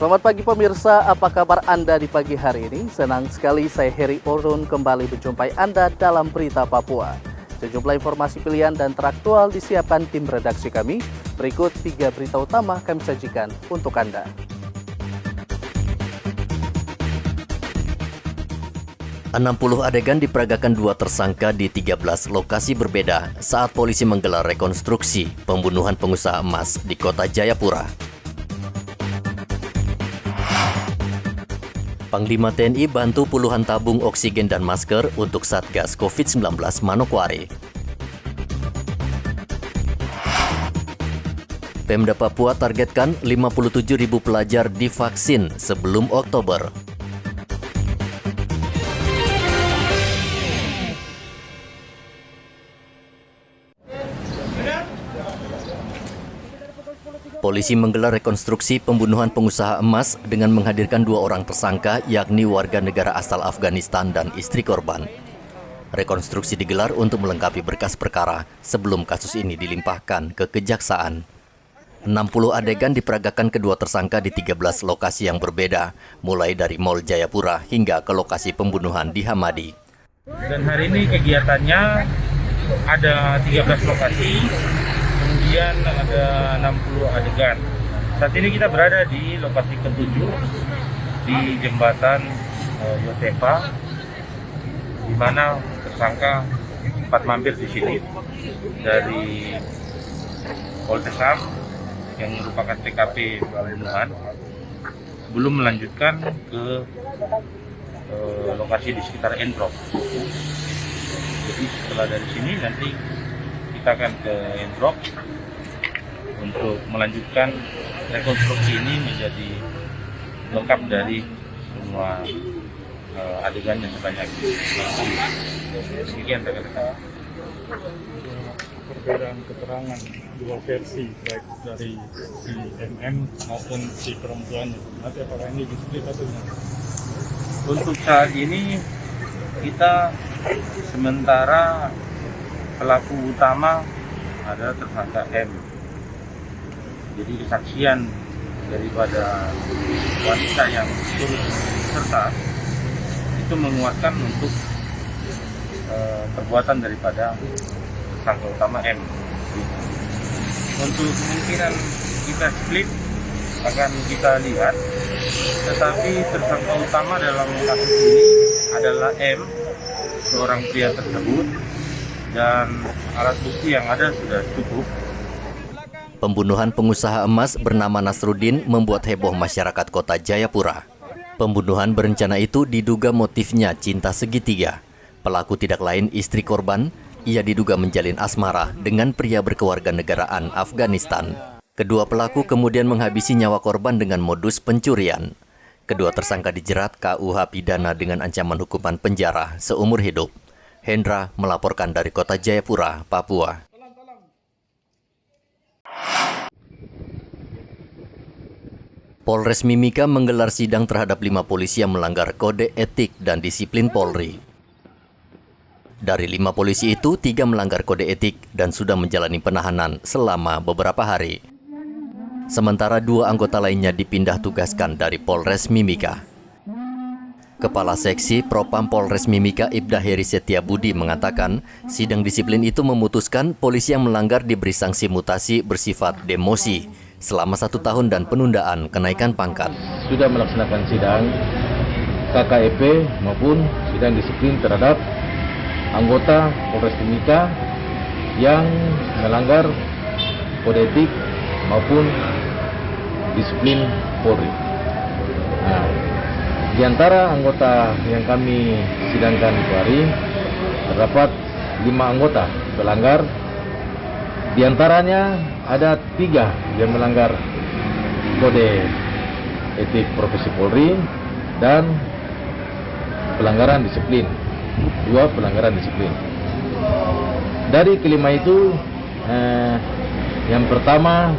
Selamat pagi pemirsa, apa kabar Anda di pagi hari ini? Senang sekali saya Heri Orun kembali menjumpai Anda dalam Berita Papua. Sejumlah informasi pilihan dan teraktual disiapkan tim redaksi kami. Berikut 3 berita utama kami sajikan untuk Anda. Puluh adegan diperagakan 2 tersangka di 13 lokasi berbeda saat polisi menggelar rekonstruksi pembunuhan pengusaha emas di kota Jayapura. Panglima TNI bantu puluhan tabung oksigen dan masker untuk Satgas COVID-19 Manokwari. Pemda Papua targetkan 57.000 pelajar divaksin sebelum Oktober. Polisi menggelar rekonstruksi pembunuhan pengusaha emas dengan menghadirkan 2 orang tersangka, yakni warga negara asal Afghanistan dan istri korban. Rekonstruksi digelar untuk melengkapi berkas perkara sebelum kasus ini dilimpahkan ke kejaksaan. 60 adegan diperagakan kedua tersangka di 13 lokasi yang berbeda, mulai dari Mall Jayapura hingga ke lokasi pembunuhan di Hamadi. Dan hari ini kegiatannya ada 13 lokasi. Kemudian ada 60 adegan. Saat ini kita berada di lokasi ke-7 di jembatan Yosefa, di mana tersangka sempat mampir di sini dari Poltekkad yang merupakan TKP pembunuhan, belum melanjutkan ke lokasi di sekitar Entrop. Jadi setelah dari sini nanti kita akan ke Entrop untuk melanjutkan rekonstruksi ini menjadi lengkap dari semua adegan yang sebanyak 60. Demikian rekan-rekan. Perbedaan keterangan 2 versi baik dari si MM maupun si perempuannya. Nanti apakah ini disiplin atau tidak? Untuk saat ini kita sementara pelaku utama adalah tersangka M. Jadi kesaksian daripada wanita yang turut serta itu menguatkan untuk perbuatan daripada tersangka utama M. Untuk kemungkinan kita split akan kita lihat, tetapi tersangka utama dalam kasus ini adalah M, seorang pria tersebut, dan alat bukti yang ada sudah cukup. Pembunuhan pengusaha emas bernama Nasruddin membuat heboh masyarakat kota Jayapura. Pembunuhan berencana itu diduga motifnya cinta segitiga. Pelaku tidak lain istri korban. Ia diduga menjalin asmara dengan pria berkewarganegaraan Afghanistan. Kedua pelaku kemudian menghabisi nyawa korban dengan modus pencurian. Kedua tersangka dijerat KUH pidana dengan ancaman hukuman penjara seumur hidup. Hendra melaporkan dari kota Jayapura, Papua. Polres Mimika menggelar sidang terhadap 5 polisi yang melanggar kode etik dan disiplin Polri. Dari 5 polisi itu, 3 melanggar kode etik dan sudah menjalani penahanan selama beberapa hari. Sementara 2 anggota lainnya dipindah tugaskan dari Polres Mimika. Kepala Seksi Propam Polres Mimika Ibda Heri Setiabudi mengatakan, sidang disiplin itu memutuskan polisi yang melanggar diberi sanksi mutasi bersifat demosi selama 1 tahun dan penundaan kenaikan pangkat. Sudah melaksanakan sidang KKEP maupun sidang disiplin terhadap anggota Polres Mimika yang melanggar kode etik maupun disiplin Polri. Nah, di antara anggota yang kami sidangkan itu hari terdapat 5 anggota pelanggar. Di antaranya ada 3 yang melanggar kode etik profesi Polri dan pelanggaran disiplin. 2 pelanggaran disiplin. Dari kelima itu, yang pertama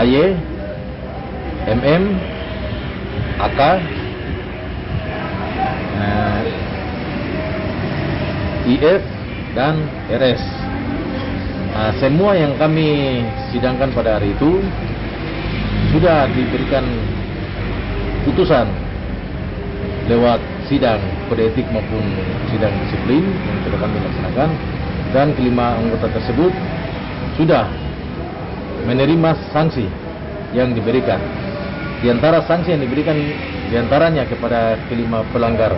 AY, MM, AK, IF, dan RS. Semua yang kami sidangkan pada hari itu sudah diberikan putusan lewat sidang kode etik maupun sidang disiplin yang sudah kami laksanakan, dan kelima anggota tersebut sudah menerima sanksi yang diberikan. Di antara sanksi yang diberikan diantaranya kepada kelima pelanggar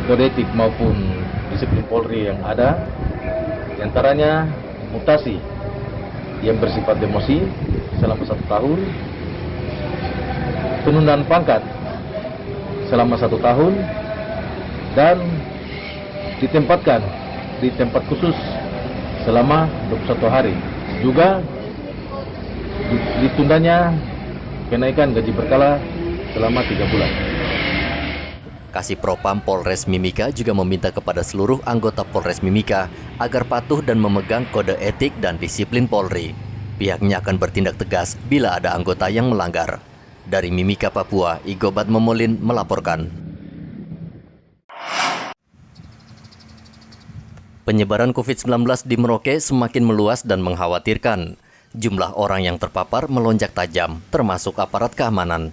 kode etik maupun disiplin Polri yang ada, diantaranya mutasi yang bersifat demosi selama 1 tahun, penundaan pangkat selama 1 tahun, dan ditempatkan di tempat khusus selama 21 hari. Juga ditundanya kenaikan gaji berkala selama 3 bulan. Kasipropam Polres Mimika juga meminta kepada seluruh anggota Polres Mimika agar patuh dan memegang kode etik dan disiplin Polri. Pihaknya akan bertindak tegas bila ada anggota yang melanggar. Dari Mimika, Papua, Igobat Momolin melaporkan. Penyebaran COVID-19 di Merauke semakin meluas dan mengkhawatirkan. Jumlah orang yang terpapar melonjak tajam, termasuk aparat keamanan.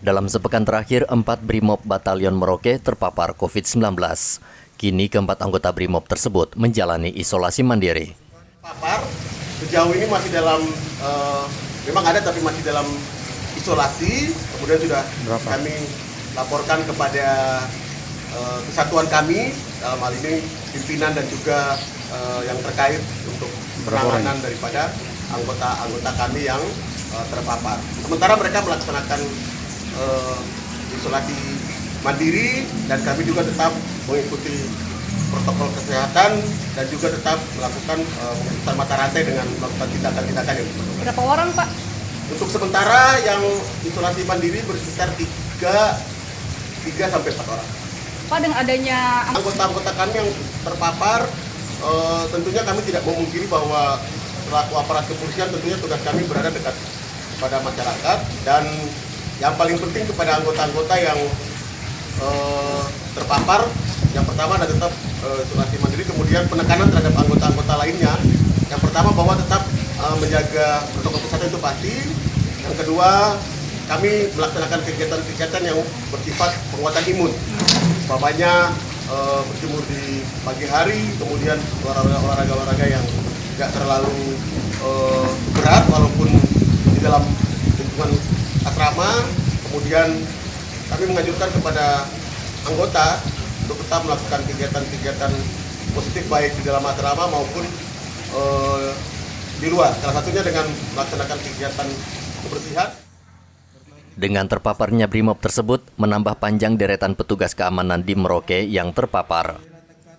Dalam sepekan terakhir, 4 Brimob Batalion Merauke terpapar COVID-19. Kini keempat anggota Brimob tersebut menjalani isolasi mandiri. Papar sejauh ini masih dalam, memang ada tapi masih dalam isolasi. Kemudian sudah kami laporkan kepada kesatuan kami, dalam hal ini pimpinan dan juga yang terkait untuk penanganan daripada anggota kami yang terpapar. Sementara mereka melaksanakan isolasi mandiri, dan kami juga tetap mengikuti protokol kesehatan dan juga tetap melakukan pemutusan mata rantai dengan melakukan tindakan-tindakan yang diperlukan. Berapa orang, Pak? Untuk sementara yang isolasi mandiri bersekitar 3 sampai 4 orang. Pak, dengan adanya Anggota-anggota kami yang terpapar, tentunya kami tidak memungkiri bahwa selaku aparat kepolisian tentunya tugas kami berada dekat kepada masyarakat, dan yang paling penting kepada anggota-anggota yang terpapar, yang pertama adalah tetap isolasi mandiri, kemudian penekanan terhadap anggota-anggota lainnya. Yang pertama bahwa tetap menjaga protokol kesehatan itu pasti. Yang kedua, kami melaksanakan kegiatan-kegiatan yang bersifat penguatan imun. Umpamanya berjemur di pagi hari, kemudian olahraga-olahraga yang tidak terlalu berat walaupun di dalam lingkungan asrama. Kemudian kami menganjurkan kepada anggota untuk tetap melakukan kegiatan-kegiatan positif baik di dalam asrama maupun di luar. Salah satunya dengan melaksanakan kegiatan kebersihan. Dengan terpaparnya Brimob tersebut, menambah panjang deretan petugas keamanan di Merauke yang terpapar.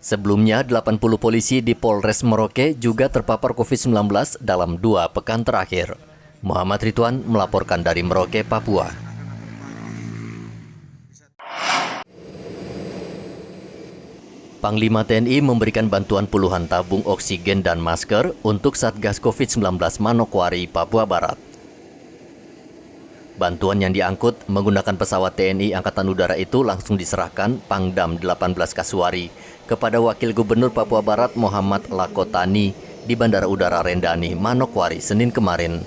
Sebelumnya, 80 polisi di Polres Merauke juga terpapar COVID-19 dalam 2 pekan terakhir. Muhammad Ridwan melaporkan dari Merauke, Papua. Panglima TNI memberikan bantuan puluhan tabung oksigen dan masker untuk Satgas COVID-19 Manokwari, Papua Barat. Bantuan yang diangkut menggunakan pesawat TNI Angkatan Udara itu langsung diserahkan Pangdam 18 Kasuari kepada Wakil Gubernur Papua Barat Muhammad Lakotani di Bandara Udara Rendani, Manokwari, Senin kemarin.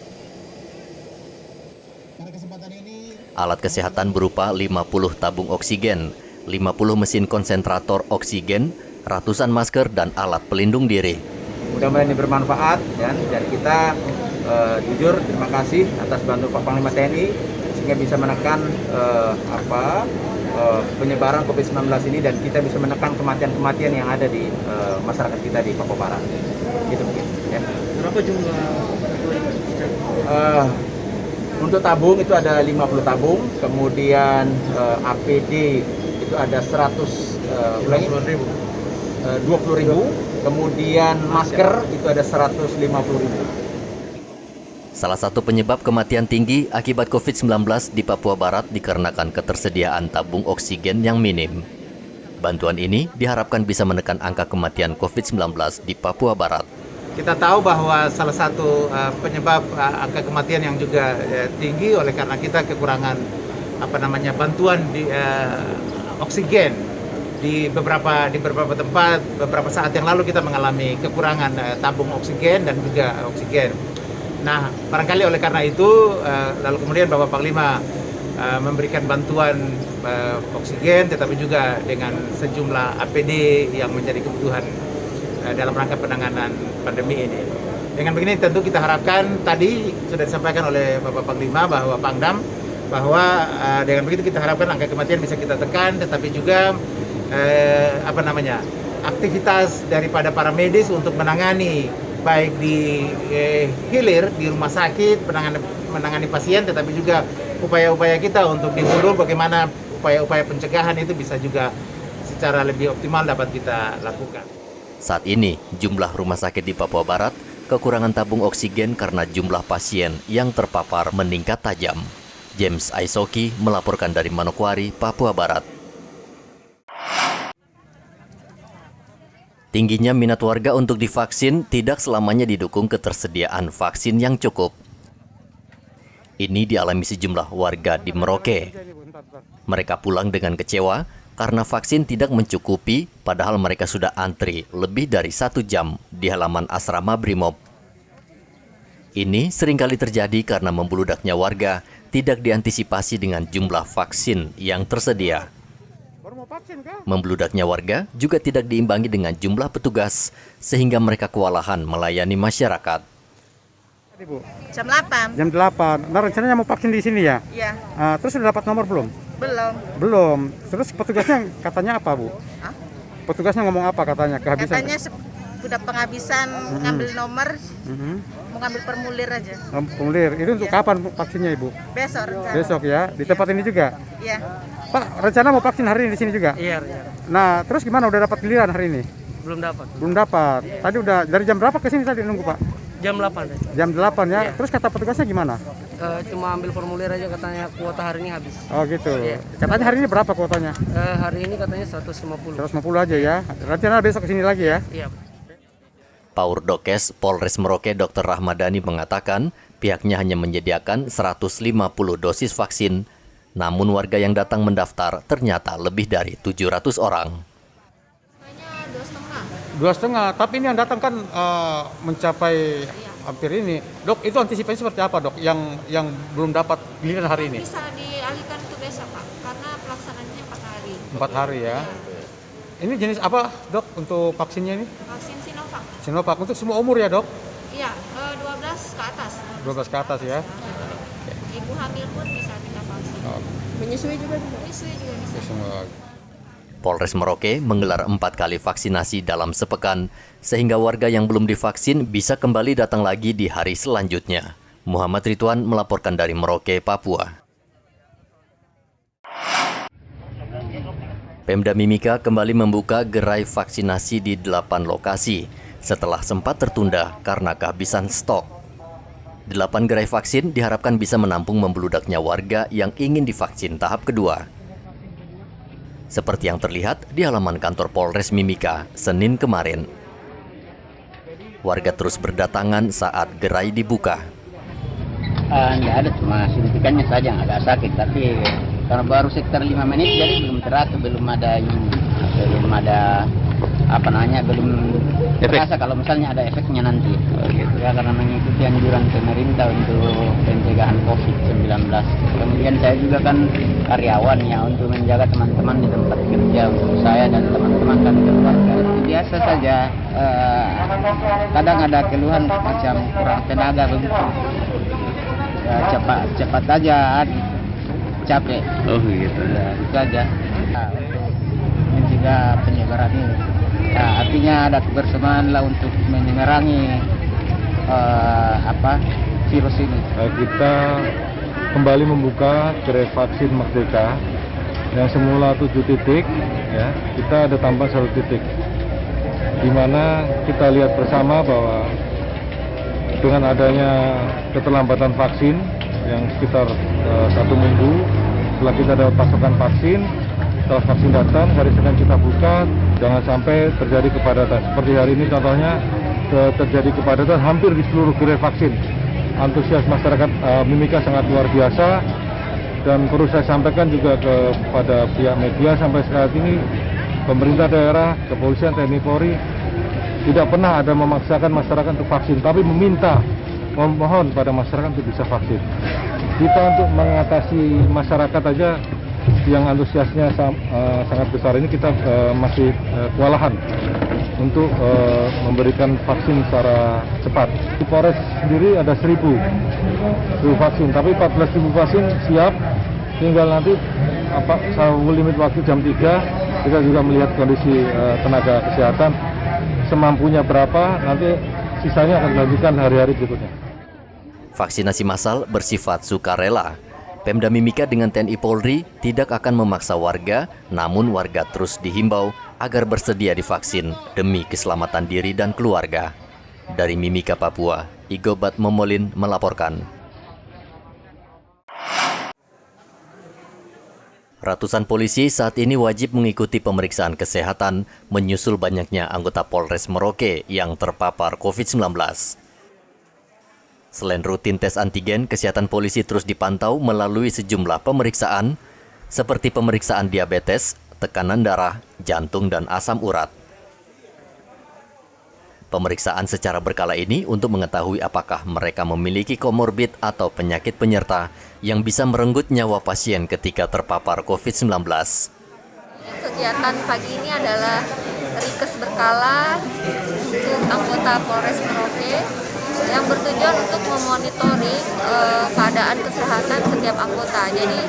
Alat kesehatan berupa 50 tabung oksigen, 50 mesin konsentrator oksigen, ratusan masker, dan alat pelindung diri. Mudah-mudahan ini bermanfaat, dan kita jujur terima kasih atas bantuan Pak Panglima TNI sehingga bisa menekan penyebaran COVID-19 ini, dan kita bisa menekan kematian-kematian yang ada di masyarakat kita di Papua Barat. Gitu mungkin. Ya. Berapa jumlah? Untuk tabung itu ada 50 tabung, kemudian APD itu ada 20.000, kemudian masker itu ada 150.000. Salah satu penyebab kematian tinggi akibat COVID-19 di Papua Barat dikarenakan ketersediaan tabung oksigen yang minim. Bantuan ini diharapkan bisa menekan angka kematian COVID-19 di Papua Barat. Kita tahu bahwa salah satu penyebab angka kematian yang juga tinggi oleh karena kita kekurangan bantuan di oksigen di beberapa tempat. Beberapa saat yang lalu kita mengalami kekurangan tabung oksigen dan juga oksigen. Nah, barangkali oleh karena itu lalu kemudian Bapak Panglima memberikan bantuan oksigen, tetapi juga dengan sejumlah APD yang menjadi kebutuhan dalam rangka penanganan pandemi ini. Dengan begini tentu kita harapkan, tadi sudah disampaikan oleh Bapak Panglima bahwa Pangdam, bahwa dengan begitu kita harapkan angka kematian bisa kita tekan, tetapi juga aktivitas daripada para medis untuk menangani baik di hilir di rumah sakit, menangani pasien, tetapi juga upaya-upaya kita untuk di hulu bagaimana upaya-upaya pencegahan itu bisa juga secara lebih optimal dapat kita lakukan. Saat ini, jumlah rumah sakit di Papua Barat kekurangan tabung oksigen karena jumlah pasien yang terpapar meningkat tajam. James Aisoki melaporkan dari Manokwari, Papua Barat. Tingginya minat warga untuk divaksin tidak selamanya didukung ketersediaan vaksin yang cukup. Ini dialami sejumlah warga di Merauke. Mereka pulang dengan kecewa karena vaksin tidak mencukupi, padahal mereka sudah antri lebih dari 1 jam di halaman asrama Brimob. Ini seringkali terjadi karena membeludaknya warga tidak diantisipasi dengan jumlah vaksin yang tersedia. Membeludaknya warga juga tidak diimbangi dengan jumlah petugas, sehingga mereka kewalahan melayani masyarakat. Jam 8. Jam 8. Nah, rencananya mau vaksin di sini ya? Iya. Terus sudah dapat nomor belum? Belum. Terus petugasnya katanya apa, Bu? Hah? Petugasnya ngomong apa katanya? Kehabisan? Katanya sudah penghabisan ngambil nomor, mau ngambil formulir aja. Formulir. Itu untuk kapan vaksinnya, Ibu? Besok rencana. Besok ya? Di tempat ini juga? Iya. Pak, rencana mau vaksin hari ini di sini juga? Iya. Nah, terus gimana? Udah dapat giliran hari ini? Belum dapat. Belum dapat. Tadi udah dari jam berapa ke sini tadi nunggu, Pak? Jam 8. Jam 8 ya? Iya. Terus kata petugasnya gimana? Cuma ambil formulir aja, katanya kuota hari ini habis. Oh gitu. Iya. Katanya hari ini berapa kuotanya? Hari ini katanya 150. 150 aja ya? Rencana besok ke sini lagi ya? Iya. Paur Dokes Polres Merauke Dr. Rahmadani mengatakan pihaknya hanya menyediakan 150 dosis vaksin, namun warga yang datang mendaftar ternyata lebih dari 700 orang. 2,5. Tapi ini yang datang kan mencapai hampir ini. Dok, itu antisipasi seperti apa, Dok? Yang belum dapat giliran hari ini? Bisa dialihkan ke besok, Pak, karena pelaksanaannya 4 hari. 4 hari ya. Ini jenis apa, Dok, untuk vaksinnya ini? Vaksin Sinovac. Sinovac untuk semua umur ya, Dok? Iya, 12 ke atas. 12 ke atas ya. Ibu hamil pun bisa kita vaksin. Menyusui juga bisa. Menyusui juga bisa. Semua. Polres Merauke menggelar 4 kali vaksinasi dalam sepekan, sehingga warga yang belum divaksin bisa kembali datang lagi di hari selanjutnya. Muhammad Ridwan melaporkan dari Merauke, Papua. Pemda Mimika kembali membuka gerai vaksinasi di 8 lokasi, setelah sempat tertunda karena kehabisan stok. 8 gerai vaksin diharapkan bisa menampung membeludaknya warga yang ingin divaksin tahap kedua. Seperti yang terlihat di halaman kantor Polres Mimika, Senin kemarin. Warga terus berdatangan saat gerai dibuka. Enggak ada, cuma suntikannya saja yang agak sakit, tapi karena baru sekitar 5 menit jadi belum terasa, belum terasa kalau misalnya ada efeknya nanti. Ya, karena mengikuti anjuran pemerintah untuk pencegahan COVID-19. Kemudian saya juga kan karyawan ya, untuk menjaga teman-teman di tempat kerja, untuk saya dan teman-teman kami keluarga. Biasa saja, kadang ada keluhan macam kurang tenaga begitu. Ya, cepat aja, capek. Oh gitu. Ya, itu aja. Nah, untuk mencegah penyebaran ini. Ya, artinya ada kebersamaan lah untuk menyerangi virus ini. Kita kembali membuka gerai vaksin Merdeka yang semula 7 titik, ya kita ada tambah 1 titik, di mana kita lihat bersama bahwa dengan adanya keterlambatan vaksin yang sekitar 1 minggu setelah kita dapat pasokan vaksin. Setelah vaksin datang, hari Senin kita buka, jangan sampai terjadi kepadatan. Seperti hari ini contohnya, terjadi kepadatan hampir di seluruh gerai vaksin. Antusias masyarakat Mimika sangat luar biasa, dan perlu saya sampaikan juga kepada pihak media sampai saat ini, pemerintah daerah, kepolisian, TNI Polri, tidak pernah ada memaksakan masyarakat untuk vaksin, tapi meminta, memohon pada masyarakat untuk bisa vaksin. kita untuk mengatasi masyarakat aja yang antusiasnya sangat besar ini, kita masih kewalahan untuk memberikan vaksin secara cepat. Di Polres sendiri ada 1.000 vaksin, tapi 14.000 vaksin siap. Tinggal nanti limit waktu jam 3, kita juga melihat kondisi tenaga kesehatan semampunya berapa, nanti sisanya akan dilanjutkan hari-hari berikutnya. Vaksinasi massal bersifat sukarela. Pemda Mimika dengan TNI Polri tidak akan memaksa warga, namun warga terus dihimbau agar bersedia divaksin demi keselamatan diri dan keluarga. Dari Mimika, Papua, Igobat Momolin melaporkan. Ratusan polisi saat ini wajib mengikuti pemeriksaan kesehatan menyusul banyaknya anggota Polres Merauke yang terpapar COVID-19. Selain rutin tes antigen, kesehatan polisi terus dipantau melalui sejumlah pemeriksaan seperti pemeriksaan diabetes, tekanan darah, jantung, dan asam urat. Pemeriksaan secara berkala ini untuk mengetahui apakah mereka memiliki komorbid atau penyakit penyerta yang bisa merenggut nyawa pasien ketika terpapar COVID-19. Kegiatan pagi ini adalah rikes berkala untuk anggota Polres Merauke yang bertujuan untuk memonitoring keadaan kesehatan setiap anggota. Jadi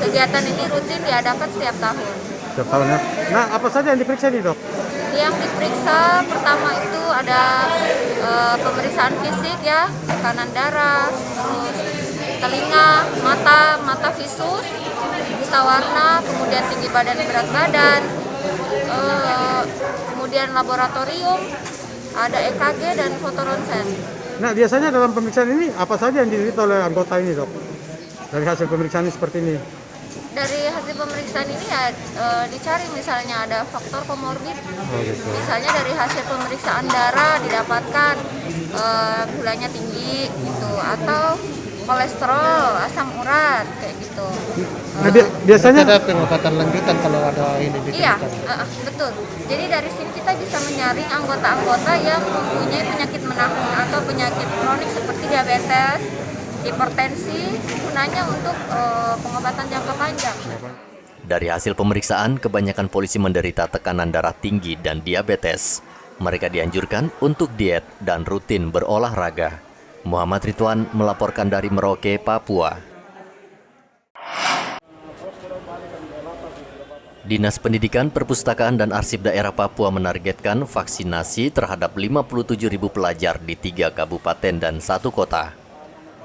kegiatan ini rutin diadakan setiap tahun. Setiap tahun ya. Nah, apa saja yang diperiksa nih, Dok? Yang diperiksa pertama itu ada pemeriksaan fisik ya, tekanan darah, terus telinga, mata visus, buta warna, kemudian tinggi badan berat badan, kemudian laboratorium, ada EKG dan foto ronsen. Nah, biasanya dalam pemeriksaan ini apa saja yang dilihat oleh anggota ini, Dok? Dari hasil pemeriksaan ini seperti ini. Dari hasil pemeriksaan ini ya dicari misalnya ada faktor komorbid. Gitu. Misalnya dari hasil pemeriksaan darah didapatkan gulanya tinggi gitu, atau kolesterol, asam urat kayak gitu. Nah, biasanya ada pengobatan lanjutan kalau ada ini. Iya, betul. Jadi dari sini kita bisa menyaring anggota-anggota yang mempunyai penyakit menahun atau penyakit kronik seperti diabetes, hipertensi, gunanya untuk pengobatan jangka panjang. Dari hasil pemeriksaan, kebanyakan polisi menderita tekanan darah tinggi dan diabetes. Mereka dianjurkan untuk diet dan rutin berolahraga. Muhammad Ridwan melaporkan dari Merauke, Papua. Dinas Pendidikan, Perpustakaan, dan Arsip Daerah Papua menargetkan vaksinasi terhadap 57.000 pelajar di 3 kabupaten dan 1 kota.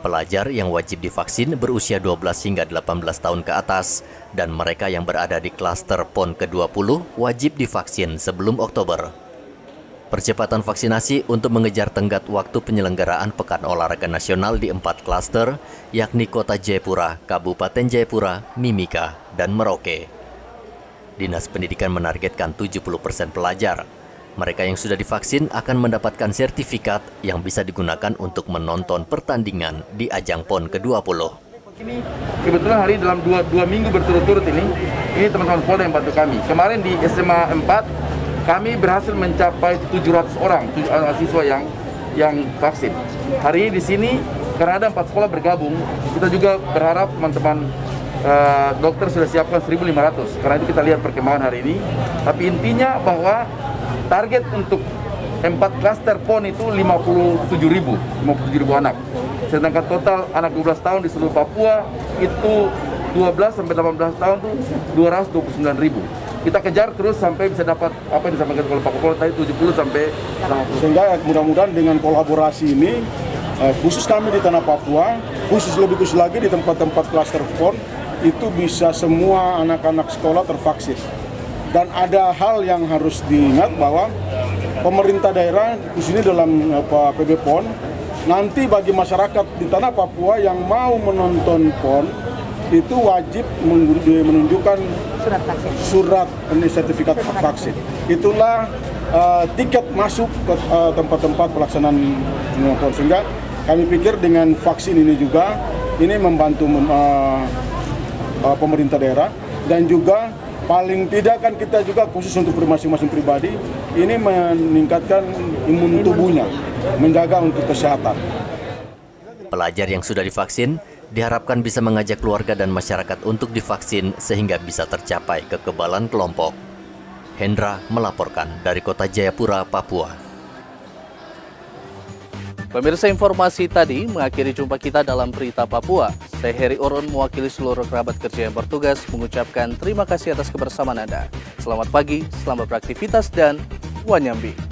Pelajar yang wajib divaksin berusia 12 hingga 18 tahun ke atas dan mereka yang berada di klaster PON ke-20 wajib divaksin sebelum Oktober. Percepatan vaksinasi untuk mengejar tenggat waktu penyelenggaraan Pekan Olahraga Nasional di 4 klaster, yakni Kota Jayapura, Kabupaten Jayapura, Mimika, dan Merauke. Dinas Pendidikan menargetkan 70% pelajar. Mereka yang sudah divaksin akan mendapatkan sertifikat yang bisa digunakan untuk menonton pertandingan di ajang PON ke-20. Ini kebetulan hari dalam dua minggu berturut-turut ini teman-teman Polda yang bantu kami. Kemarin di SMA 4 kami berhasil mencapai 700 orang siswa yang vaksin. Hari ini di sini karena ada 4 sekolah bergabung, kita juga berharap teman-teman dokter sudah siapkan 1.500. Karena itu kita lihat perkembangan hari ini. Tapi intinya bahwa target untuk 4 klaster PON itu 57.000 anak. Sedangkan total anak 12 tahun di seluruh Papua itu 12 sampai 18 tahun itu 229.000. Kita kejar terus sampai bisa dapat apa yang disampaikan oleh Pak Kapolri tadi 70 sampai 80. Sehingga mudah-mudahan dengan kolaborasi ini khusus kami di tanah Papua, lebih khusus lagi di tempat-tempat klaster PON itu bisa semua anak-anak sekolah tervaksin. Dan ada hal yang harus diingat bahwa pemerintah daerah khususnya dalam PB PON nanti bagi masyarakat di tanah Papua yang mau menonton PON itu wajib menunjukkan surat sertifikat vaksin. Itulah tiket masuk ke tempat-tempat pelaksanaan PON. Sehingga kami pikir dengan vaksin ini juga ini membantu pemerintah daerah dan juga paling tidak kan kita juga khusus untuk masing-masing pribadi ini meningkatkan imun tubuhnya, menjaga untuk kesehatan. Pelajar yang sudah divaksin diharapkan bisa mengajak keluarga dan masyarakat untuk divaksin sehingga bisa tercapai kekebalan kelompok. Hendra melaporkan dari Kota Jayapura, Papua. Pemirsa, informasi tadi mengakhiri jumpa kita dalam Berita Papua. Saya Heri Oron mewakili seluruh kerabat kerja yang bertugas mengucapkan terima kasih atas kebersamaan Anda. Selamat pagi, selamat beraktivitas, dan wanyambi.